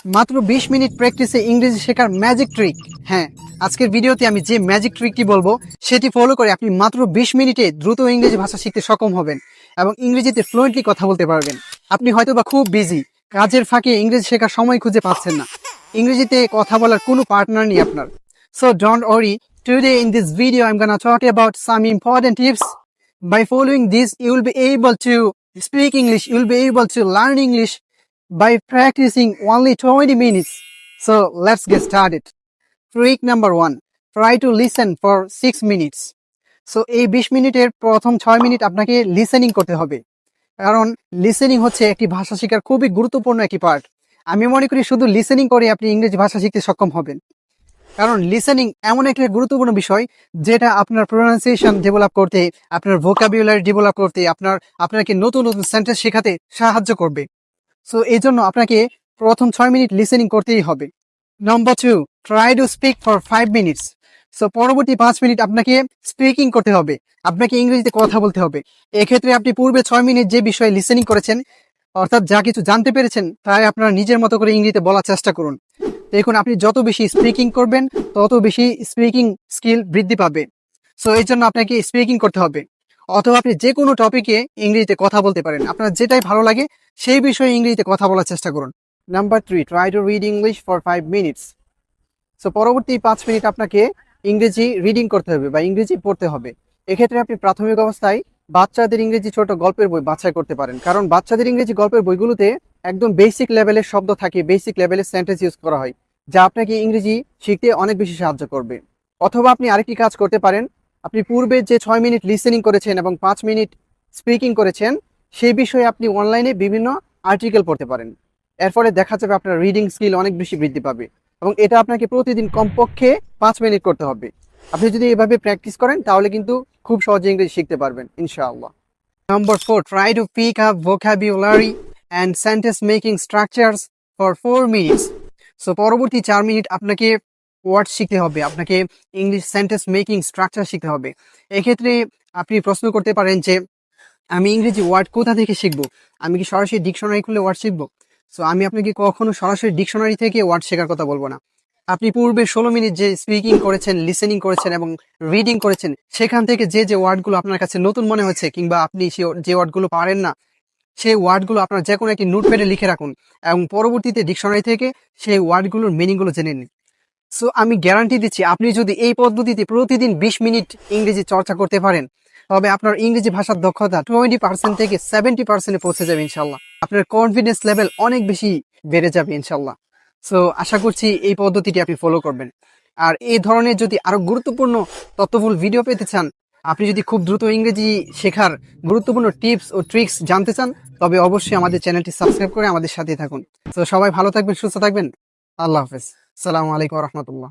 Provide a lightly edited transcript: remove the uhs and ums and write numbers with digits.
মাত্র 20 মিনিট প্র্যাকটিসে ইংরেজি শেখার ম্যাজিক ট্রিক। হ্যাঁ, আজকের ভিডিওতে আমি যে ম্যাজিক ট্রিকটি বলবো সেটি ফলো করে আপনি মাত্র 20 মিনিটে দ্রুত ইংরেজি ভাষা শিখতে সক্ষম হবেন এবং ইংরেজিতে ফ্লুয়েন্টলি কথা বলতে পারবেন। আপনি হয়তোবা খুব বিজি, কাজের ফাঁকে ইংরেজি শেখার সময় খুঁজে পাচ্ছেন না, ইংরেজিতে কথা বলার কোনো পার্টনার নেই আপনার। So don't worry, today in this video I'm gonna talk about some important tips. By following this, you will be able to speak English, you will be able to learn English by practicing only 20 minutes. So let's get started. Trick number 1. Try to listen for 6 minutes. So এই 20 মিনিটের প্রথম 6 minute আপনাকে listening করতে হবে, কারণ listening হচ্ছে একটি ভাষা শেখার খুবই গুরুত্বপূর্ণ একটি পার্ট। আমি মনে করি শুধু লিসেনিং করে আপনি ইংরেজি ভাষা শিখতে সক্ষম হবেন, কারণ লিসেনিং এমন একটা গুরুত্বপূর্ণ বিষয় যেটা আপনার প্রোনাউন্সিয়েশন ডেভেলপ করতে, আপনার ভোকাবুলারি ডেভেলপ করতে, আপনাকে নতুন নতুন সেন্টেন্স শেখাতে সাহায্য করবে। সো এই জন্য আপনাকে প্রথম 6 মিনিট লিসেনিং করতেই হবে। Number 2, try to speak for 5 minutes. So পরবর্তী 5 মিনিট আপনাকে স্পিকিং করতে হবে, আপনাকে ইংরেজিতে কথা বলতে হবে। এক্ষেত্রে আপনি পূর্বে 6 মিনিট যে বিষয়ে লিসেনিং করেছেন, অর্থাৎ যা কিছু জানতে পেরেছেন, তাই আপনার নিজের মতো করে ইংরেজিতে বলার চেষ্টা করুন। দেখুন, আপনি যত বেশি স্পিকিং করবেন তত বেশি স্পিকিং স্কিল বৃদ্ধি পাবে। সো এই জন্য আপনাকে স্পিকিং করতে হবে, অথবা আপনি যে কোনো টপিকে ইংরেজিতে কথা বলতে পারেন। আপনার যেটাই ভালো লাগে সেই বিষয়ে ইংরেজিতে কথা বলার চেষ্টা করুন। Number 3, try to read English for 5 minutes. So পরবর্তী 5 মিনিট আপনাকে ইংরেজি রিডিং করতে হবে বা ইংরেজি পড়তে হবে। এক্ষেত্রে আপনি প্রাথমিক অবস্থায় বাচ্চাদের ইংরেজি ছোট গল্পের বই বাছাই করতে পারেন, কারণ বাচ্চাদের ইংরেজি গল্পের বইগুলোতে একদম বেসিক লেভেলের শব্দ থাকে, বেসিক লেভেলের সেন্টেন্স ইউজ করা হয়, যা আপনাকে ইংরেজি শিখতে অনেক বেশি সাহায্য করবে। অথবা আপনি আরেকটি কাজ করতে পারেন, আপনি পূর্বে যে 6 মিনিট লিসেনিং করেছেন এবং 5 মিনিট স্পিকিং করেছেন, সেই বিষয়ে আপনি অনলাইনে বিভিন্ন আর্টিকেল পড়তে পারেন। এর ফলে দেখা যাবে আপনার রিডিং স্কিল অনেক বেশি বৃদ্ধি পাবে, এবং এটা আপনাকে প্রতিদিন কমপক্ষে 5 মিনিট করতে হবে। আপনি যদি এভাবে প্র্যাকটিস করেন তাহলে কিন্তু খুব সহজে ইংরেজি শিখতে পারবেন ইনশাআল্লাহ। Number 4, try to pick up vocabulary and sentence making structures for 4 minutes. So পরবর্তী 4 মিনিট আপনাকে ওয়ার্ড শিখতে হবে, আপনাকে ইংলিশ সেন্টেন্স মেকিং স্ট্রাকচার শিখতে হবে। এক্ষেত্রে আপনি প্রশ্ন করতে পারেন যে আমি ইংরেজি ওয়ার্ড কোথা থেকে শিখবো? আমি কি সরাসরি ডিকশনারি খুলে ওয়ার্ড শিখবো? সো আমি আপনাকে কখনো সরাসরি ডিকশনারি থেকে ওয়ার্ড শেখার কথা বলবো না। আপনি পূর্বে 16 মিনিট যে স্পিকিং করেছেন, লিসেনিং করেছেন এবং রিডিং করেছেন, সেখান থেকে যে ওয়ার্ডগুলো আপনার কাছে নতুন মনে হচ্ছে কিংবা আপনি যে ওয়ার্ডগুলো পারেন না, সেই ওয়ার্ডগুলো আপনার যে কোনো একটি নোটপ্যাডে লিখে রাখুন এবং পরবর্তীতে ডিকশনারি থেকে সেই ওয়ার্ডগুলোর মিনিংগুলো জেনে নিন। সো আমি গ্যারান্টি দিচ্ছি, আপনি যদি এই পদ্ধতিতে প্রতিদিন 20 মিনিট ইংরেজি চর্চা করতে পারেন, তবে আপনার ইংরেজি ভাষার দক্ষতা 20% থেকে 70% পৌঁছে যাবে ইনশাল্লাহ। আপনার কনফিডেন্স লেভেল অনেক বেশি বেড়ে যাবে ইনশাল্লাহ। সো আশা করছি এই পদ্ধতিটি আপনি ফলো করবেন। আর এই ধরনের যদি আরো গুরুত্বপূর্ণ তথ্যবহুল ভিডিও পেতে চান, আপনি যদি খুব দ্রুত ইংরেজি শেখার গুরুত্বপূর্ণ টিপস ও ট্রিক্স জানতে চান, তবে অবশ্যই আমাদের চ্যানেলটি সাবস্ক্রাইব করে আমাদের সাথে থাকুন। তো সবাই ভালো থাকবেন, সুস্থ থাকবেন। আল্লাহ হাফেজ। আসসালামু আলাইকুম রহমতুল্লাহ।